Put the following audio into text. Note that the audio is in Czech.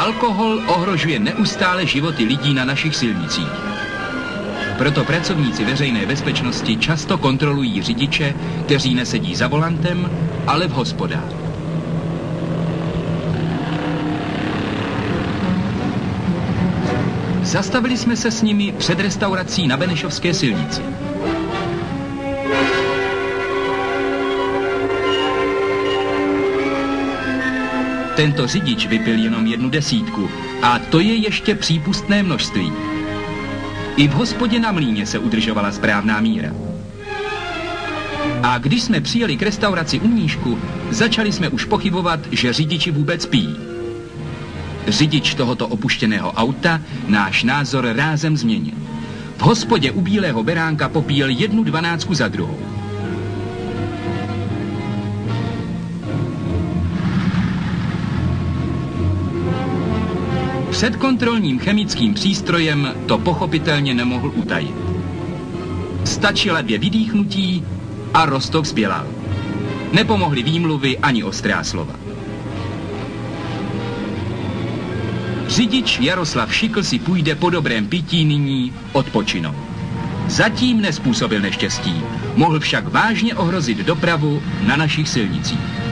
Alkohol ohrožuje neustále životy lidí na našich silnicích. Proto pracovníci veřejné bezpečnosti často kontrolují řidiče, kteří nesedí za volantem, ale v hospodách. Zastavili jsme se s nimi před restaurací na Benešovské silnici. Tento řidič vypil jenom 1 desítku a to je ještě přípustné množství. I v hospodě na Mlýně se udržovala správná míra. A když jsme přijeli k restauraci u Mníšku, začali jsme už pochybovat, že řidiči vůbec pijí. Řidič tohoto opuštěného auta náš názor rázem změnil. V hospodě u Bílého beránka popíjel 1 12 za druhou. Před kontrolním chemickým přístrojem to pochopitelně nemohl utajit. Stačila 2 vydýchnutí a Rostok zbělal. Nepomohly výmluvy ani ostrá slova. Řidič Jaroslav Šikl si půjde po dobrém pití nyní odpočinout. Zatím nespůsobil neštěstí, mohl však vážně ohrozit dopravu na našich silnicích.